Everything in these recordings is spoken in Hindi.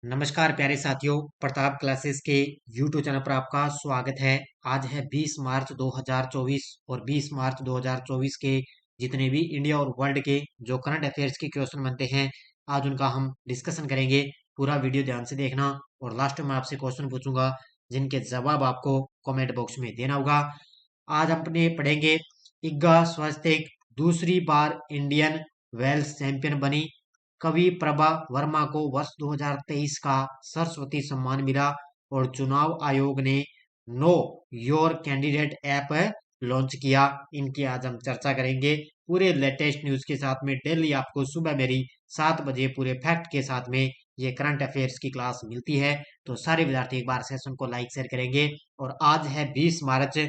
नमस्कार प्यारे साथियों, प्रताप क्लासेस के YouTube चैनल पर आपका स्वागत है। आज है 20 मार्च 2024 और 20 मार्च 2024 के जितने भी इंडिया और वर्ल्ड के जो करंट अफेयर्स के क्वेश्चन बनते हैं, आज उनका हम डिस्कशन करेंगे। पूरा वीडियो ध्यान से देखना और लास्ट में आपसे क्वेश्चन पूछूंगा जिनके जवाब आपको कमेंट बॉक्स में देना होगा। आज अपने पढ़ेंगे इग्गा स्वस्तिक दूसरी बार इंडियन वेल्स चैंपियन बनी। कवि प्रभा वर्मा को वर्ष 2023 का सरस्वती सम्मान मिला और चुनाव आयोग ने know your candidate app launch किया। इनकी आज हम चर्चा करेंगे पूरे लेटेस्ट न्यूज के साथ में। डेली आपको सुबह मेरी 7 बजे पूरे फैक्ट के साथ में ये करंट अफेयर्स की क्लास मिलती है। तो सारे विद्यार्थी एक बार सेशन को लाइक शेयर करेंगे। और आज है 20 मार्च।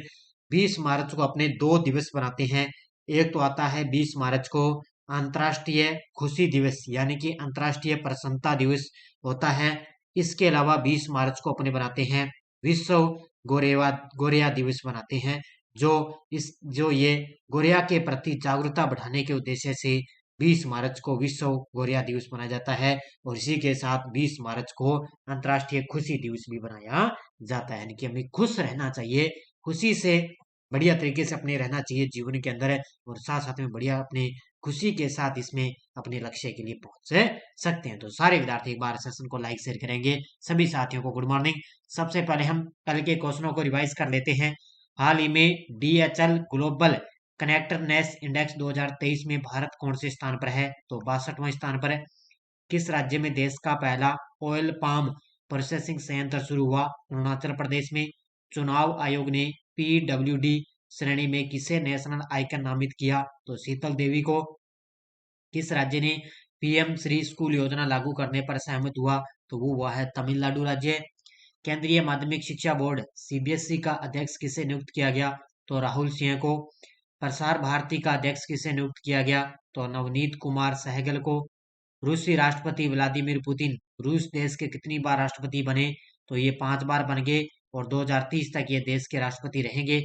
20 मार्च को अपने दो दिवस बनाते हैं। एक तो आता है 20 मार्च को अंतर्राष्ट्रीय खुशी दिवस यानी कि अंतर्राष्ट्रीय प्रसन्नता दिवस होता है। इसके अलावा 20 मार्च को अपने बनाते हैं विश्व गोरिया दिवस बनाते हैं। जो ये गोरिया के प्रति जागरूकता बढ़ाने के उद्देश्य से 20 मार्च को विश्व गोरिया दिवस मनाया जाता है। और इसी के साथ 20 मार्च को अंतर्राष्ट्रीय खुशी दिवस भी मनाया जाता है। यानी कि हमें खुश रहना चाहिए, खुशी से बढ़िया तरीके से अपने रहना चाहिए जीवन के अंदर। और साथ साथ में बढ़िया अपने खुशी के साथ इसमें अपने लक्ष्य के लिए पहुंच सकते हैं। तो सारे विद्यार्थी एक बार सेशन को लाइक शेयर करेंगे। सभी साथियों को गुड मॉर्निंग। सबसे पहले हम कल के क्वेश्चनों को रिवाइज कर लेते हैं। हाल ही में DHL ग्लोबल कनेक्टरनेस इंडेक्स 2023 में भारत कौन से स्थान पर है? तो 62वां स्थान पर है। किस राज्य में देश का पहला ऑयल पाम प्रोसेसिंग संयंत्र शुरू हुआ? अरुणाचल प्रदेश में। चुनाव आयोग ने PWD श्रेणी में किसे नेशनल आइकन नामित किया? तो शीतल देवी को। किस राज्य ने PM श्री स्कूल योजना लागू करने पर सहमत हुआ? तो वो हुआ है तमिलनाडु राज्य। केंद्रीय माध्यमिक शिक्षा बोर्ड CBSE का अध्यक्ष किसे नियुक्त किया गया? तो राहुल सिंह को। प्रसार भारती का अध्यक्ष किसे नियुक्त किया गया? तो नवनीत कुमार सहगल को। रूसी राष्ट्रपति व्लादिमीर पुतिन रूस देश के कितनी बार राष्ट्रपति बने? तो ये 5 बार बन गए और 2030 तक ये देश के राष्ट्रपति रहेंगे।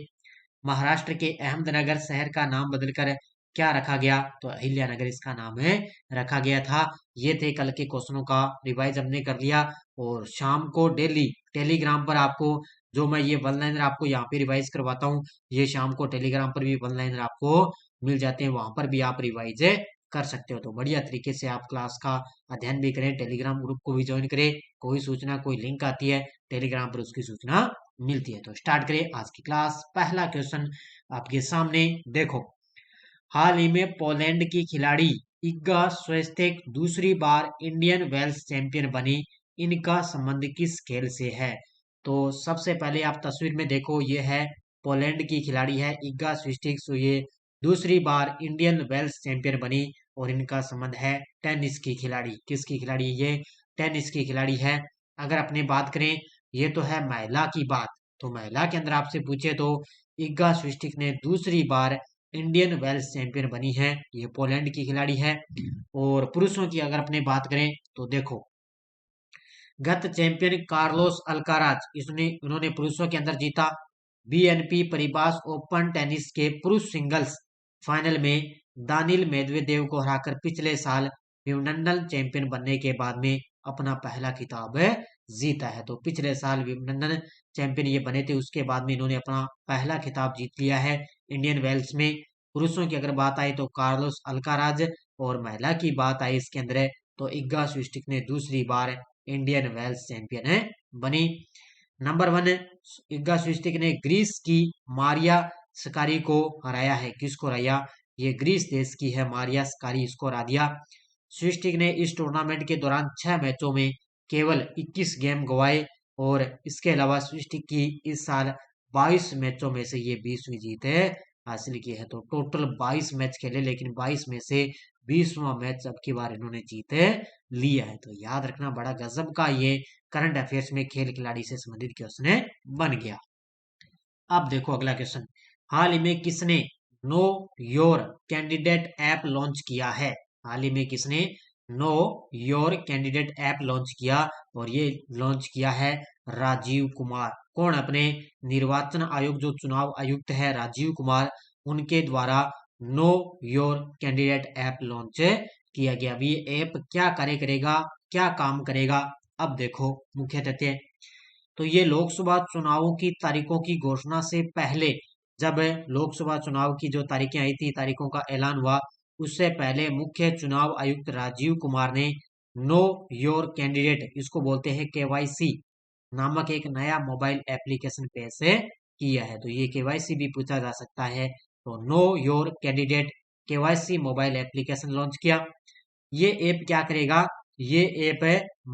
महाराष्ट्र के अहमदनगर शहर का नाम बदलकर क्या रखा गया? तो अहिल्यानगर इसका नाम है रखा गया था। ये थे कल के क्वेश्चनों का रिवाइज हमने कर लिया। और शाम को डेली टेलीग्राम पर आपको जो मैं ये वन लाइनर आपको यहाँ पे रिवाइज करवाता हूँ, ये शाम को टेलीग्राम पर भी वन लाइनर आपको मिल जाते हैं। वहां पर भी आप रिवाइज कर सकते हो। तो बढ़िया तरीके से आप क्लास का अध्ययन भी करें, टेलीग्राम ग्रुप को भी ज्वाइन करें। कोई सूचना कोई लिंक आती है टेलीग्राम पर उसकी सूचना मिलती है। तो स्टार्ट करें आज की क्लास। पहला क्वेश्चन आपके सामने देखो। हाल ही में पोलैंड की खिलाड़ी इग्गा स्विएटेक दूसरी बार इंडियन वेल्स चैंपियन बनी। इनका संबंध किस खेल से है? तो सबसे पहले आप तस्वीर में देखो, ये है पोलैंड की खिलाड़ी है इग्गा स्विएटेक। सो ये दूसरी बार इंडियन वेल्स चैंपियन बनी और इनका संबंध है टेनिस की खिलाड़ी। किसकी खिलाड़ी? ये टेनिस की खिलाड़ी है। अगर अपने बात करें, ये तो है महिला की बात। तो महिला के अंदर आपसे पूछे तो इग्गा स्विएटेक ने दूसरी बार इंडियन वेल्स चैंपियन बनी है। ये पोलैंड की खिलाड़ी है। और पुरुषों की अगर अपने बात करें तो देखो, गत चैंपियन कार्लोस अल्काराज इन्होंने पुरुषों के अंदर जीता। BNP परिबास ओपन टेनिस के पुरुष सिंगल्स फाइनल में दानिल मेदवेदेव को हराकर पिछले साल विंबलडन चैंपियन बनने के बाद में अपना पहला खिताब जीता है। तो पिछले साल विंबलडन चैंपियन ये बने थे, उसके बाद में इन्होंने अपना पहला खिताब जीत लिया है इंडियन वेल्स में। पुरुषों की अगर बात आई तो कार्लोस अल्काराज, और महिला की बात आई इसके अंदर तो इग्गा स्विएटेक ने दूसरी बार इंडियन वेल्स चैंपियन बनी। नंबर 1, इग्गा स्विएटेक ने ग्रीस की मारिया स्कारी को हराया है। किसको हराया? ये ग्रीस देश की है मारिया स्कारी, इसको हरा दिया। स्विएटेक ने इस टूर्नामेंट के दौरान 6 मैचों में केवल 21 गेम गंवाए। और इसके अलावा स्विएटेक की इस साल 22 मैचों में से ये 20वीं जीत हासिल की है। तो टोटल 22 मैच खेले, लेकिन 22 में से 20वां मैच अब की बार इन्होंने जीत लिया है। तो याद रखना, बड़ा गजब का ये करंट अफेयर्स में खेल खिलाड़ी से संबंधित क्वेश्चन बन गया। अब देखो अगला क्वेश्चन। हाल ही में किसने know your candidate app launch किया है? हाल ही में किसने know your candidate app launch किया? और ये लॉन्च किया है राजीव कुमार। कौन? अपने निर्वाचन आयोग जो चुनाव आयुक्त है राजीव कुमार, उनके द्वारा know your candidate app launch किया गया। अब ये ऐप क्या कार्य करेगा, क्या काम करेगा, अब देखो मुख्य तथ्य। तो ये लोकसभा चुनावों की तारीखों की घोषणा से पहले, जब लोकसभा चुनाव की जो तारीखें आई थी, तारीखों का ऐलान हुआ, उससे पहले मुख्य चुनाव आयुक्त राजीव कुमार ने नो योर कैंडिडेट, इसको बोलते हैं केवाईसी नामक एक नया मोबाइल एप्लीकेशन पेश किया है। तो ये केवाईसी भी पूछा जा सकता है। तो know your candidate KYC mobile application launch किया। ये ऐप क्या करेगा? ये ऐप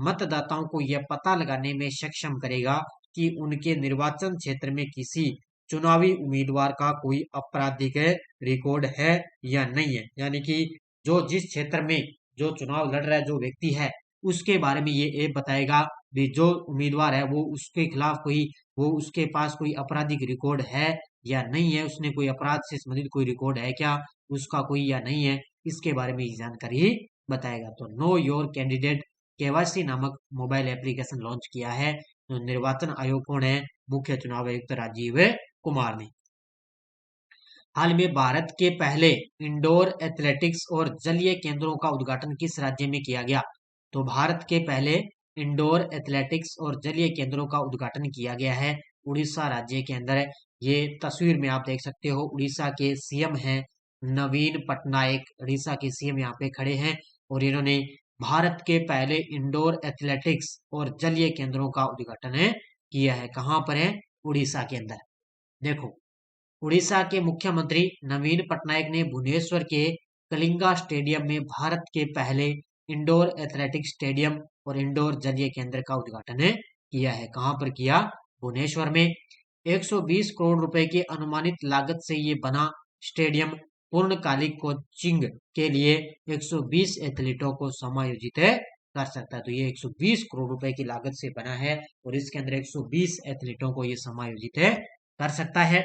मतदाताओं को यह पता लगाने में सक्षम करेगा कि उनके निर्वाचन क्षेत्र में किसी चुनावी उम्मीदवार का कोई आपराधिक रिकॉर्ड है या नहीं है। यानी कि जो जिस क्षेत्र में जो चुनाव लड़ रहा है जो व्यक्ति है, उसके बारे में ये ऐप बताएगा भी जो उम्मीदवार है वो उसके खिलाफ कोई, वो उसके पास कोई आपराधिक रिकॉर्ड है या नहीं है, उसने कोई अपराध से संबंधित कोई रिकॉर्ड है क्या उसका कोई या नहीं है, इसके बारे में ये जानकारी बताएगा। तो नो योर कैंडिडेट केवाईसी नामक मोबाइल एप्लीकेशन लॉन्च किया है। तो निर्वाचन आयोग कौन है? मुख्य चुनाव आयुक्त राजीव कुमार ने। हाल में भारत के पहले इंडोर एथलेटिक्स और जलीय केंद्रों का उद्घाटन किस राज्य में किया गया? तो भारत के पहले इंडोर एथलेटिक्स और जलीय केंद्रों का उद्घाटन किया गया है उड़ीसा राज्य के अंदर। ये तस्वीर में आप देख सकते हो, उड़ीसा के सीएम हैं नवीन पटनायक। उड़ीसा के सीएम यहाँ पे खड़े हैं और इन्होंने भारत के पहले इंडोर एथलेटिक्स और जलीय केंद्रों का उद्घाटन किया है। कहाँ पर है? उड़ीसा के अंदर। देखो, उड़ीसा के मुख्यमंत्री नवीन पटनायक ने भुवनेश्वर के कलिंगा स्टेडियम में भारत के पहले इंडोर एथलेटिक्स स्टेडियम और इंडोर जलीय केंद्र का उद्घाटन किया है। कहाँ पर किया? भुवनेश्वर में। 120 करोड़ रुपए की अनुमानित लागत से ये बना स्टेडियम पूर्णकालिक कोचिंग के लिए 120 एथलीटों को समायोजित कर सकता है। तो ये 120 करोड़ रुपए की लागत से बना है और इसके अंदर 120 एथलीटों को ये समायोजित कर सकता है।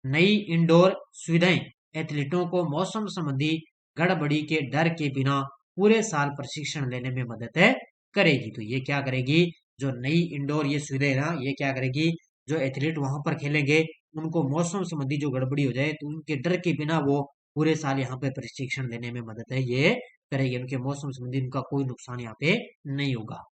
नई इंडोर सुविधाएं एथलीटों को मौसम संबंधी गड़बड़ी के डर के बिना पूरे साल प्रशिक्षण लेने में मदद करेगी। तो ये क्या करेगी? जो नई इंडोर ये सुविधाएं ना, ये क्या करेगी? जो एथलीट वहां पर खेलेंगे उनको मौसम संबंधी जो गड़बड़ी हो जाए तो उनके डर के बिना वो पूरे साल यहाँ पे प्रशिक्षण लेने में मदद है ये करेगी। उनके मौसम संबंधी उनका कोई नुकसान यहाँ पे नहीं होगा।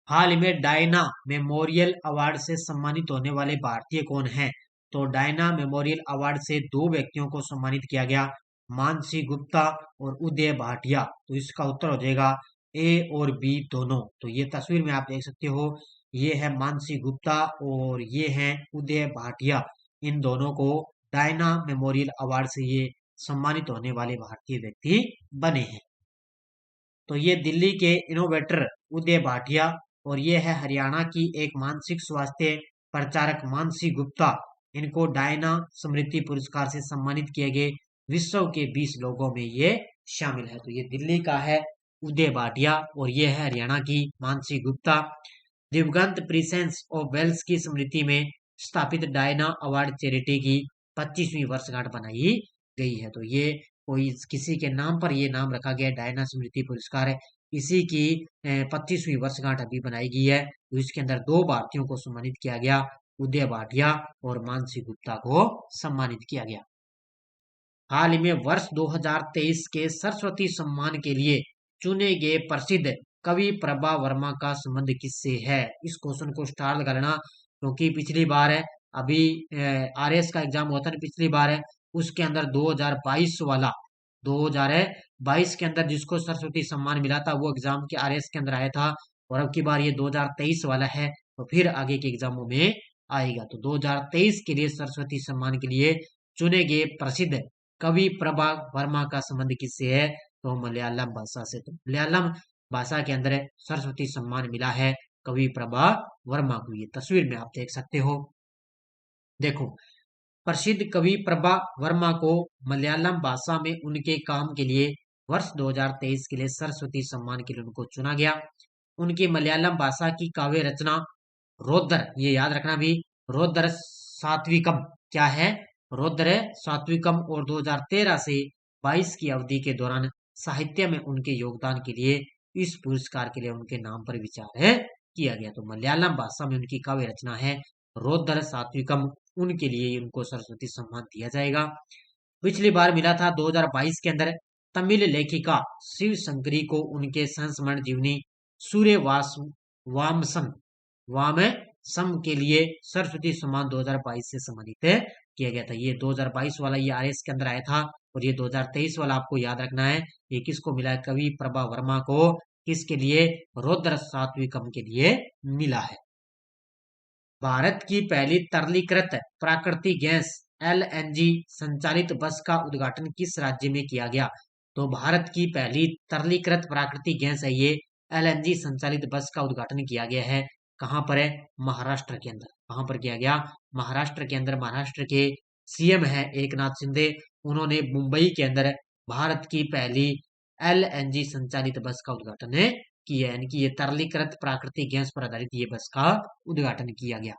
हाल में डायना मेमोरियल अवार्ड से सम्मानित होने वाले भारतीय कौन हैं? तो डायना मेमोरियल अवार्ड से 2 व्यक्तियों को सम्मानित किया गया, मानसी गुप्ता और उदय भाटिया। तो इसका उत्तर हो जाएगा ए और बी दोनों। तो ये तस्वीर में आप देख सकते हो, ये है मानसी गुप्ता और ये है उदय भाटिया। इन दोनों को डायना मेमोरियल अवार्ड से ये सम्मानित होने वाले भारतीय व्यक्ति बने हैं। तो ये दिल्ली के इनोवेटर उदय भाटिया और ये है हरियाणा की एक मानसिक स्वास्थ्य प्रचारक मानसी गुप्ता। इनको डायना स्मृति पुरस्कार से सम्मानित किए गए विश्व के 20 लोगों में ये शामिल है। तो ये दिल्ली का है उदय भाटिया और ये है हरियाणा की मानसी गुप्ता। दिवंगत प्रिंसेस ऑफ वेल्स की स्मृति में स्थापित डायना अवार्ड चैरिटी की 25वीं वर्षगांठ बनाई गई है। तो ये कोई किसी के नाम पर ये नाम रखा गया डायना स्मृति पुरस्कार है। इसी की 25वीं वर्षगांठ अभी बनाई गई है। तो इसके अंदर 2 भारतीयों को सम्मानित किया गया, उदय भाटिया और मानसी गुप्ता को सम्मानित किया गया। हाल ही में वर्ष 2023 के सरस्वती सम्मान के लिए चुने गए प्रसिद्ध कवि प्रभा वर्मा का संबंध किससे है? इस क्वेश्चन को स्टार लगा लेना क्योंकि पिछली बार है, अभी आरएस का एग्जाम होता है पिछली बार है, उसके अंदर 2022 वाला 2022 के अंदर जिसको सरस्वती सम्मान मिला था वो एग्जाम के आरएस के अंदर आया था और अब की बार ये 2023 वाला है तो फिर आगे के एग्जामों में आएगा। तो 2023 के लिए सरस्वती सम्मान के लिए चुने गए प्रसिद्ध कवि प्रभा वर्मा का संबंध किससे है? तो मलयालम भाषा से। तो मलयालम भाषा के अंदर सरस्वती सम्मान मिला है कवि प्रभा वर्मा को। ये तस्वीर में आप देख सकते हो। देखो, प्रसिद्ध कवि प्रभा वर्मा को मलयालम भाषा में उनके काम के लिए वर्ष 2023 के लिए सरस्वती सम्मान के लिए उनको चुना गया। उनकी मलयालम भाषा की काव्य रचना रोदर, ये याद रखना भी, रोदर सात्विकम क्या है? रोदर सात्विकम और 2013 से 22 की अवधि के दौरान साहित्य में उनके योगदान के लिए इस पुरस्कार के लिए उनके नाम पर विचार है किया गया। तो मलयालम भाषा में उनकी काव्य रचना है रोदर सात्विकम, उनके लिए उनको सरस्वती सम्मान दिया जाएगा। पिछली बार मिला था 2022 के अंदर तमिल लेखिका शिव शंकरी को उनके संस्मरण जीवनी सूर्य वामसन वामसम के लिए सरस्वती सम्मान 2022 से सम्मानित किया गया था। ये 2022 वाला ये आरएस के अंदर आया था, और ये 2023 वाला आपको याद रखना है। ये किसको मिला है? कवि प्रभा वर्मा को। किसके लिए? रौद्र सात्विकम के लिए मिला है। भारत की पहली तरलीकृत प्राकृतिक गैस एलएनजी संचालित बस का उद्घाटन किस राज्य में किया गया? तो भारत की पहली तरलीकृत प्राकृतिक गैस है ये एलएनजी संचालित बस का उद्घाटन किया गया है। कहां पर है? महाराष्ट्र के अंदर। कहां पर किया गया? महाराष्ट्र के अंदर। महाराष्ट्र के सीएम है एकनाथ शिंदे, उन्होंने मुंबई के अंदर भारत की पहली एलएनजी संचालित बस का उद्घाटन किया, यानी कि ये तरलीकृत प्राकृतिक गैस पर आधारित ये बस का उद्घाटन किया गया।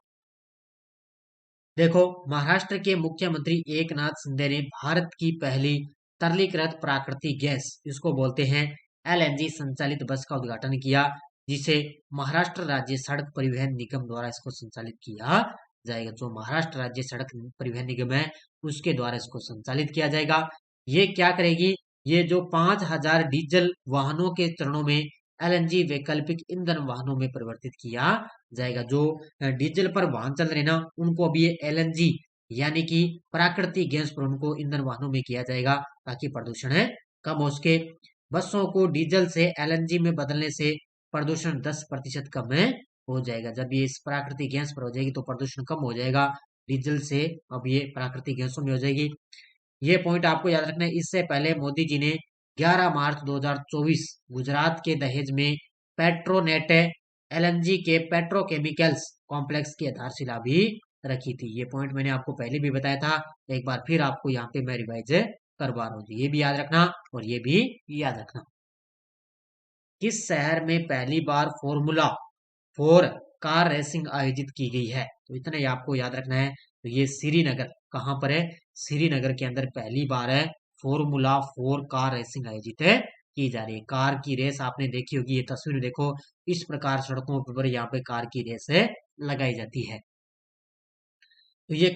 देखो, महाराष्ट्र के मुख्यमंत्री एकनाथ शिंदे ने भारत की पहली तरलीकृत प्राकृतिक गैस, इसको बोलते हैं एलएनजी संचालित बस का उद्घाटन किया, जिसे महाराष्ट्र राज्य सड़क परिवहन निगम द्वारा इसको संचालित किया जाएगा। जो महाराष्ट्र राज्य सड़क परिवहन निगम है, उसके द्वारा इसको संचालित किया जाएगा। ये क्या करेगी? ये जो 5000 डीजल वाहनों के चरणों में एलएनजी वैकल्पिक ईंधन वाहनों में परिवर्तित किया जाएगा। जो डीजल पर वाहन चल रहे ना, उनको अभी ये एलएनजी यानी कि प्राकृतिक गैस पर उनको ईंधन वाहनों में किया जाएगा, ताकि प्रदूषण कम हो सके। बसों को डीजल से एलएनजी में बदलने से प्रदूषण 10% कम हो जाएगा। जब ये इस प्राकृतिक गैस पर हो जाएगी तो प्रदूषण कम हो जाएगा, डीजल से अब ये प्राकृतिक गैसों में हो जाएगी। ये पॉइंट आपको याद रखना है। इससे पहले मोदी जी ने 11 मार्च 2024 गुजरात के दहेज में पेट्रोनेट एलएनजी के पेट्रोकेमिकल्स कॉम्प्लेक्स की आधारशिला भी रखी थी। ये पॉइंट मैंने आपको पहले भी बताया था, एक बार फिर आपको यहाँ पे मैं रिवाइज करवा रहा हूँ। ये भी याद रखना और ये भी याद रखना। किस शहर में पहली बार फॉर्मूला 4 कार रेसिंग आयोजित की गई है? तो इतना ही आपको याद रखना है। तो ये श्रीनगर, कहां पर है? श्रीनगर के अंदर पहली बार है फॉर्मूला 4 कार रेसिंग आयोजित की जा रही है। कार की रेस आपने देखी होगी, ये तस्वीर देखो, इस प्रकार सड़कों पर यहाँ पे कार की रेस लगाई जाती है। तो ये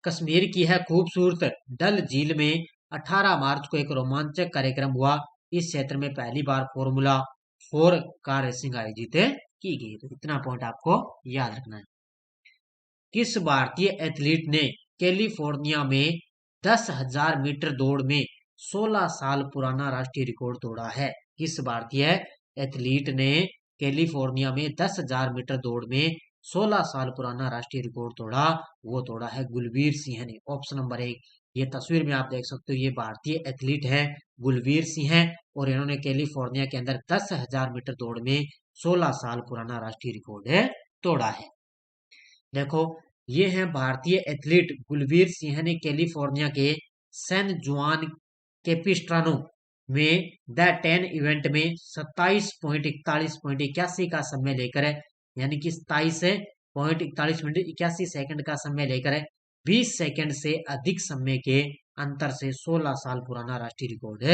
कश्मीर की है खूबसूरत डल झील में 18 मार्च को एक रोमांचक कार्यक्रम हुआ। इस क्षेत्र में पहली बार फॉर्मूला 4 कार रेसिंग आयोजित की गई। तो इतना पॉइंट आपको याद रखना है। किस भारतीय एथलीट ने कैलिफोर्निया में 10,000 मीटर दौड़ में 16 साल पुराना राष्ट्रीय रिकॉर्ड तोड़ा है? किस भारतीय एथलीट ने कैलिफोर्निया में 10,000 मीटर दौड़ में 16 साल पुराना राष्ट्रीय रिकॉर्ड तोड़ा? वो तोड़ा है गुलवीर सिंह ने। Option number 1। ये तस्वीर में आप देख सकते हो, ये भारतीय एथलीट है गुलवीर सिंह है, और इन्होंने कैलिफोर्निया के अंदर 10,000 मीटर दौड़ में 16 साल पुराना राष्ट्रीय रिकॉर्ड तोड़ा है। देखो, ये है भारतीय एथलीट गुलवीर सिंह ने कैलिफोर्निया के सैन जुआन कैपिस्ट्रानो में द 10 इवेंट में 27.41.81 का समय लेकर, यानी कि 27.41 का समय लेकर 20 सेकंड से अधिक समय के अंतर से 16 साल पुराना राष्ट्रीय रिकॉर्ड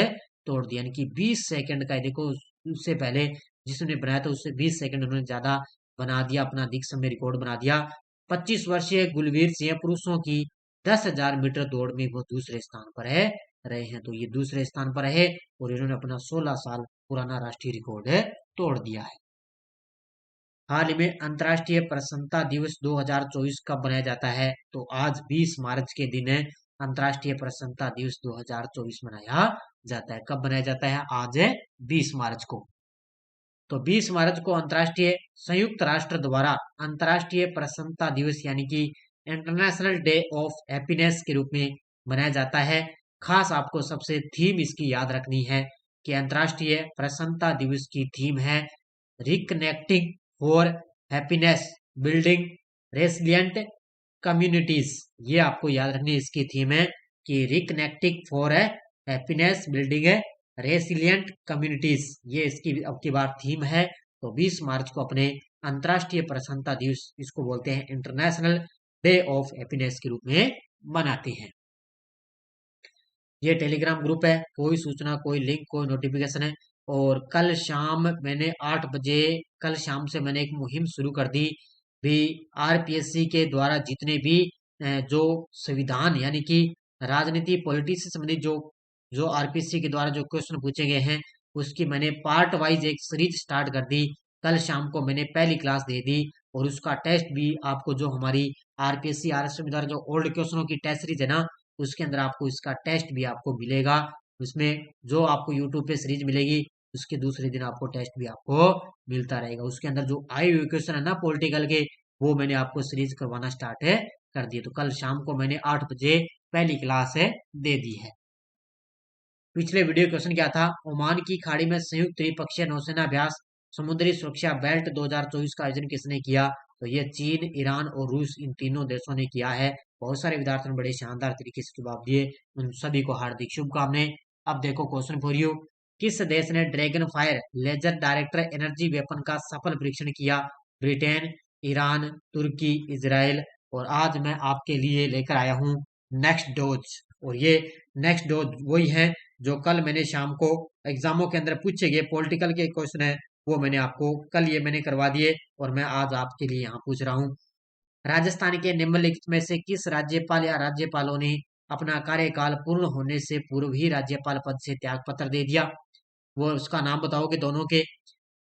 तोड़ दिया। यानी कि 20 सेकंड का, देखो उससे पहले जिसने बनाया था उससे 20 सेकंड उन्होंने ज्यादा बना दिया, अपना अधिक समय रिकॉर्ड बना दिया। 25 वर्षीय गुलवीर सिंह पुरुषों की 10,000 मीटर दौड़ में वो दूसरे स्थान पर रहे हैं। तो ये दूसरे स्थान पर है और इन्होंने अपना 16 साल पुराना राष्ट्रीय रिकॉर्ड तोड़ दिया है। हाल ही में अंतर्राष्ट्रीय प्रसन्नता दिवस 2024 कब मनाया जाता है? तो आज 20 मार्च के दिन अंतर्राष्ट्रीय प्रसन्नता दिवस 2024 मनाया जाता है। कब मनाया जाता है? आज 20 मार्च को। तो 20 मार्च को अंतर्राष्ट्रीय संयुक्त राष्ट्र द्वारा अंतर्राष्ट्रीय प्रसन्नता दिवस यानी कि इंटरनेशनल डे ऑफ हैप्पीनेस के रूप में मनाया जाता है। खास आपको सबसे थीम इसकी याद रखनी है कि अंतर्राष्ट्रीय प्रसन्नता दिवस की थीम है reconnecting for happiness building resilient communities. ये आपको याद रखनी है, इसकी थीम है कि reconnecting for happiness building resilient communities, ये इसकी अब की बार थीम है। तो 20 मार्च को अपने अंतर्राष्ट्रीय प्रसन्नता दिवस, इसको बोलते हैं इंटरनेशनल डे ऑफ हैप्पीनेस के रूप में मनाते हैं। ये टेलीग्राम ग्रुप है, कोई सूचना, कोई लिंक, कोई नोटिफिकेशन है। और कल शाम मैंने 8 बजे, कल शाम से मैंने एक मुहिम शुरू कर दी भी। आरपीएससी के द्वारा जितने भी जो संविधान यानी कि राजनीति पॉलिटिक्स से संबंधित जो आरपीएससी के द्वारा जो क्वेश्चन पूछे गए हैं, उसकी मैंने पार्ट वाइज एक सीरीज स्टार्ट कर दी। कल शाम को मैंने पहली क्लास दे दी और उसका टेस्ट भी आपको जो हमारी आरपीएससी आरएसएम द्वारा जो ओल्ड क्वेश्चनों की टेस्ट सीरीज है ना, उसके अंदर आपको इसका टेस्ट भी आपको मिलेगा। उसमें जो आपको यूट्यूब पे सीरीज मिलेगी, उसके दूसरे दिन आपको टेस्ट भी आपको मिलता रहेगा। उसके अंदर जो आए हुए क्वेश्चन है ना पॉलिटिकल के, वो मैंने आपको सीरीज करवाना स्टार्ट है कर दिए। तो कल शाम को मैंने 8 बजे पहली क्लास है दे दी है। पिछले वीडियो क्वेश्चन क्या था, ओमान की खाड़ी में संयुक्त त्रिपक्षीय नौसेना अभ्यास समुद्री सुरक्षा बेल्ट 2024 का आयोजन किसने किया? तो ये चीन, ईरान और रूस, इन तीनों देशों ने किया है। बहुत सारे विद्यार्थियों ने बड़े शानदार तरीके से जवाब दिए, उन सभी को हार्दिक शुभकामनाएं। अब देखो क्वेश्चन फॉर यू, किस देश ने dragon fire laser director energy weapon का सफल परीक्षण किया? ब्रिटेन, ईरान, तुर्की, इजराइल। और आज मैं आपके लिए लेकर आया हूँ नेक्स्ट डोज। और ये नेक्स्ट डोज वही है जो कल मैंने शाम को एग्जामों के अंदर पूछे गए पॉलिटिकल के क्वेश्चन है, वो मैंने आपको कल ये मैंने करवा दिए और मैं आज आपके लिए यहाँ पूछ रहा हूँ। राजस्थान के निम्नलिखित में से किस राज्यपाल या राज्यपालों ने अपना कार्यकाल पूर्ण होने से पूर्व ही राज्यपाल पद से त्याग पत्र दे दिया? वो उसका नाम बताओगे दोनों के।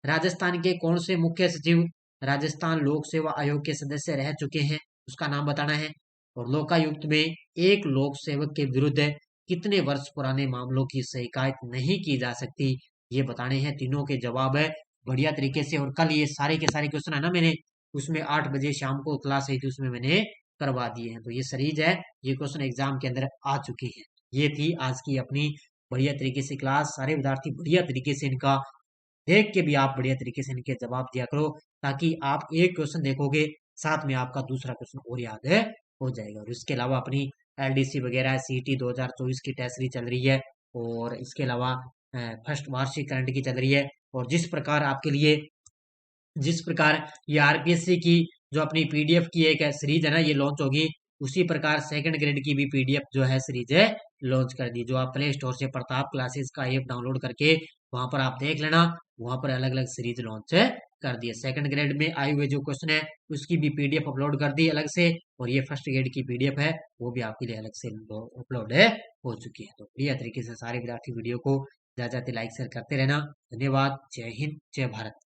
राजस्थान के कौन से मुख्य सचिव राजस्थान लोक सेवा आयोग के सदस्य रह चुके हैं? उसका नाम बताना है। और लोकायुक्त में एक लोक सेवक के विरुद्ध कितने वर्ष पुराने मामलों की शिकायत नहीं की जा सकती? ये बताने हैं। तीनों के जवाब है बढ़िया तरीके से। और कल ये सारे के सारे क्वेश्चन है ना, मैंने उसमें 8 बजे शाम को क्लास आई थी, उसमें मैंने करवा दिए हैं। तो ये सीरीज है, ये क्वेश्चन एग्जाम के अंदर आ चुके हैं। ये थी आज की अपनी बढ़िया तरीके से क्लास। सारे विद्यार्थी बढ़िया तरीके से इनका देख के भी आप बढ़िया तरीके से इनके जवाब दिया करो, ताकि आप एक क्वेश्चन देखोगे, साथ में आपका दूसरा क्वेश्चन और याद है हो जाएगा। और इसके अलावा अपनी एलडीसी वगैरह सीटी 2024 की टेस्ट सीरीज चल रही है, और इसके अलावा फर्स्ट वार्षिक करंट की चल रही है। और जिस प्रकार ये आरपीएससी की जो अपनी पीडीएफ की एक सीरीज है ना, ये लॉन्च होगी, उसी प्रकार सेकंड ग्रेड की भी पीडीएफ जो है सीरीज है लॉन्च कर दी, जो आप प्ले स्टोर से प्रताप क्लासेस का ऐप डाउनलोड करके वहां पर आप देख लेना। वहां पर अलग अलग सीरीज लॉन्च कर दी है। सेकंड ग्रेड में आए हुए जो क्वेश्चन है उसकी भी पीडीएफ अपलोड कर दी अलग से, और ये फर्स्ट ग्रेड की पीडीएफ है वो भी आपके लिए अलग से अपलोड है हो चुकी है। तो बढ़िया तरीके से सारे विद्यार्थी वीडियो को ज्यादा लाइक शेयर करते रहना। धन्यवाद। जय हिंद, जय भारत।